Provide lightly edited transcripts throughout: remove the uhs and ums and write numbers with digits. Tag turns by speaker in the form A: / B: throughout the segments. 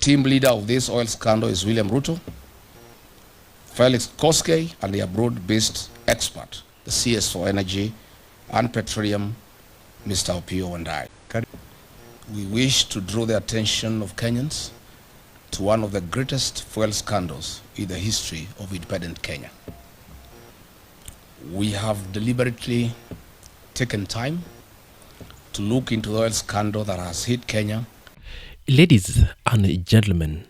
A: team leader of this oil scandal is William Ruto, Felix Koskei, and the abroad-based expert, the CS for Energy and Petroleum, Mr. Opiyo Wandayi. We wish to draw the attention of Kenyans to one of the greatest fuel scandals in the history of independent Kenya. We have deliberately taken time to look into the oil scandal that has hit Kenya.
B: Ladies and gentlemen,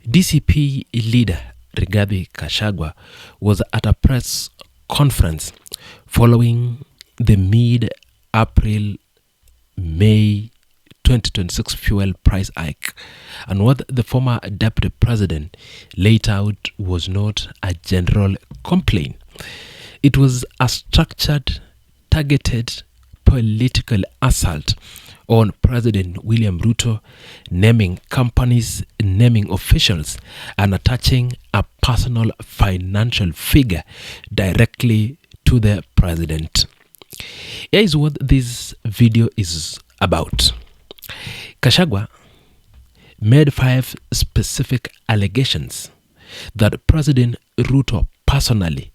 B: DCP leader Rigathi Gachagua was at a press conference following the mid-April-May 2026 fuel price hike, and what the former deputy president laid out was not a general complaint. It was a structured, targeted political assault on President William Ruto, naming companies, naming officials, and attaching a personal financial figure directly to the president. Here is what this video is about. Gachagua made 5 specific allegations that President Ruto personally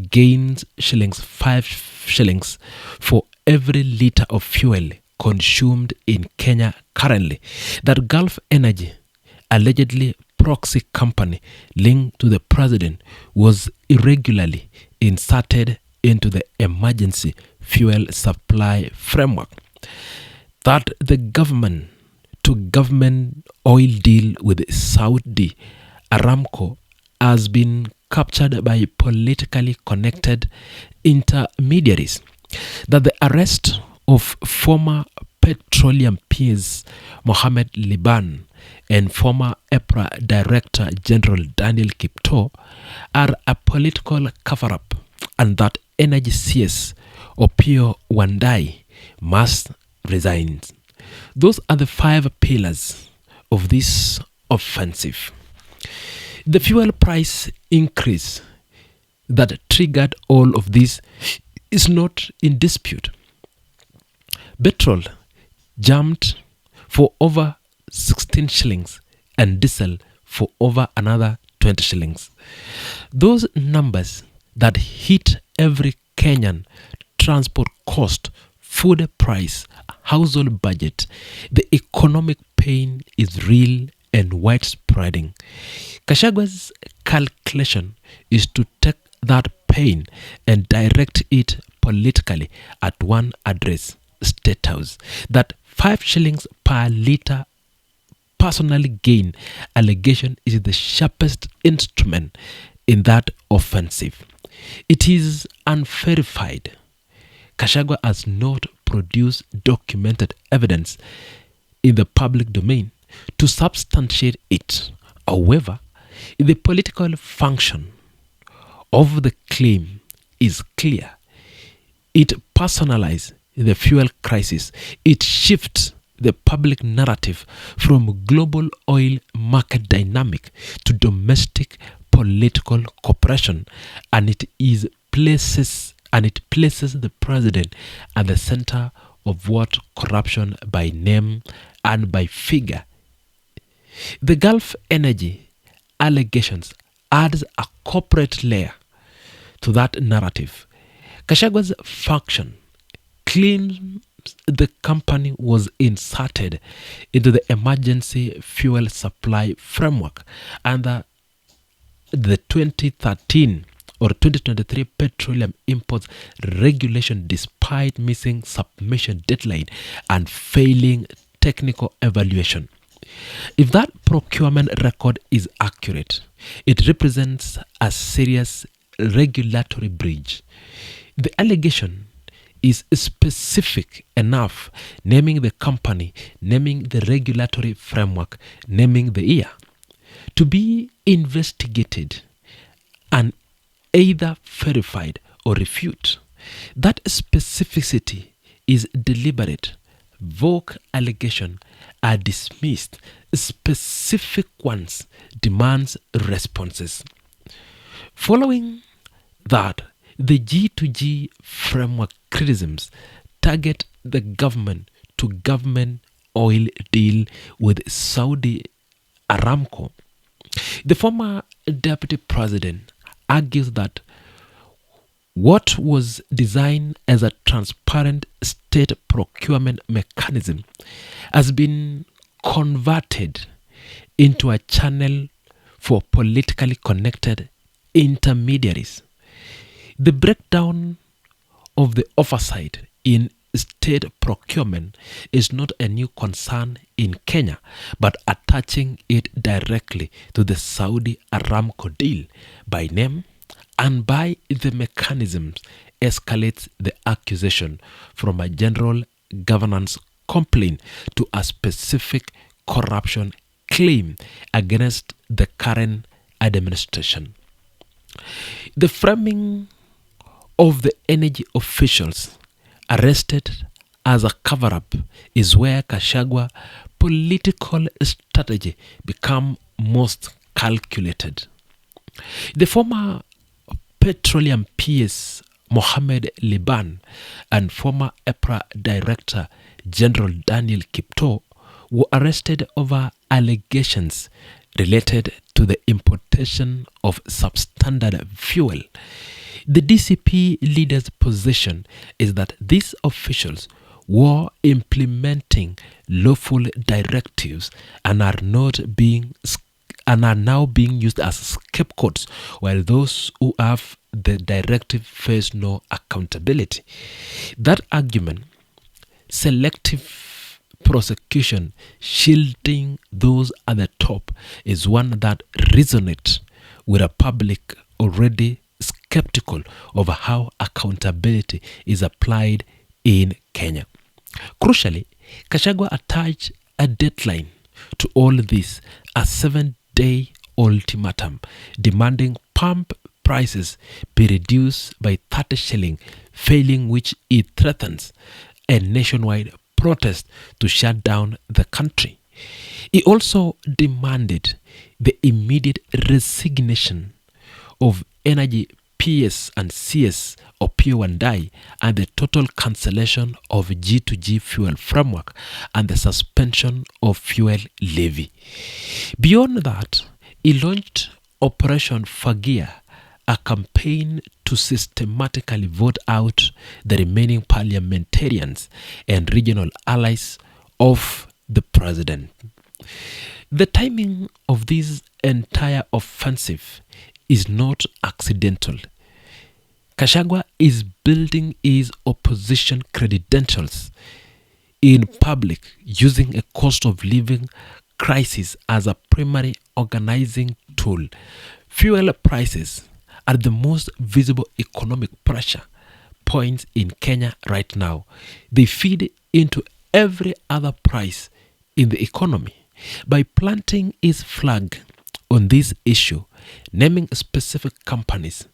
B: gains 5 shillings for every litre of fuel consumed in Kenya currently, that Gulf Energy, allegedly proxy company linked to the president, was irregularly inserted into the emergency fuel supply framework, that the government-to-government oil deal with Saudi Aramco has been captured by politically connected intermediaries, that the arrest of former petroleum peers Mohammed Liban and former EPRA Director General Daniel Kipto are a political cover-up, and that Energy CS Opiyo Wandayi must resign. Those are the 5 pillars of this offensive. The fuel price increase that triggered all of this is not in dispute. Petrol jumped for over 16 shillings and diesel for over another 20 shillings. Those numbers that hit every Kenyan: transport cost, food price, household budget. The economic pain is real and widespreading. Gachagua's calculation is to take that pain and direct it politically at one address: Statehouse. That 5 shillings per litre personally gain allegation is the sharpest instrument in that offensive. It is unverified. Gachagua has not produced documented evidence in the public domain to substantiate it. However, the political function of the claim is clear. It personalizes the fuel crisis. It shifts the public narrative from global oil market dynamic to domestic political cooperation, and it places the president at the center of what corruption by name and by figure. The Gulf Energy allegations adds a corporate layer to that narrative. Gachagua's faction claims the company was inserted into the emergency fuel supply framework under the 2013 or 2023 petroleum imports regulation, despite missing submission deadline and failing technical evaluation. If that procurement record is accurate, it represents a serious regulatory breach. The allegation is specific enough, naming the company, naming the regulatory framework, naming the year, to be investigated and either verified or refute. That specificity is deliberate. Vague allegations are dismissed. Specific ones demands responses. Following that, the G2G framework criticisms target the government-to-government oil deal with Saudi Aramco, the former deputy president argues that what was designed as a transparent state procurement mechanism has been converted into a channel for politically connected intermediaries. The breakdown of the oversight in state procurement is not a new concern in Kenya, but attaching it directly to the Saudi Aramco deal by name and by the mechanisms escalates the accusation from a general governance complaint to a specific corruption claim against the current administration. The framing of the energy officials arrested as a cover-up is where Gachagua political strategy become most calculated. The former petroleum PS Mohammed Liban and former EPRA Director General Daniel Kipto were arrested over allegations related to the importation of substandard fuel. The DCP leader's position is that these officials were implementing lawful directives and are now being used as scapegoats, while those who have the directive face no accountability. That argument, selective prosecution shielding those at the top, is one that resonates with a public already skeptical of how accountability is applied in Kenya. Crucially, Gachagua attached a deadline to all this, a 7-day ultimatum demanding pump prices be reduced by 30 shilling, failing which it threatens a nationwide protest to shut down the country. He also demanded the immediate resignation of Energy PS and CS Opiyo Wandayi and the total cancellation of G2G fuel framework and the suspension of fuel levy. Beyond that, he launched Operation Fagia, a campaign to systematically vote out the remaining parliamentarians and regional allies of the president. The timing of this entire offensive is not accidental. Gachagua is building his opposition credentials in public using a cost of living crisis as a primary organizing tool. Fuel prices are the most visible economic pressure points in Kenya right now. They feed into every other price in the economy. By planting his flag on this issue, naming specific companies,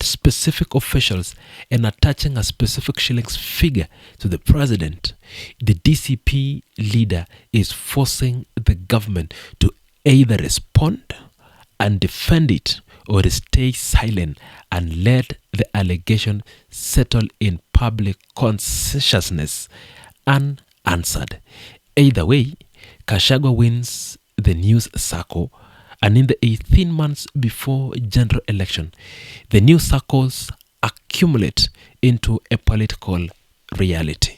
B: specific officials, and attaching a specific shillings figure to the president, the DCP leader is forcing the government to either respond and defend it or stay silent and let the allegation settle in public consciousness unanswered. Either way, Gachagua wins the news cycle, and in the 18 months before general election, the news cycles accumulate into a political reality.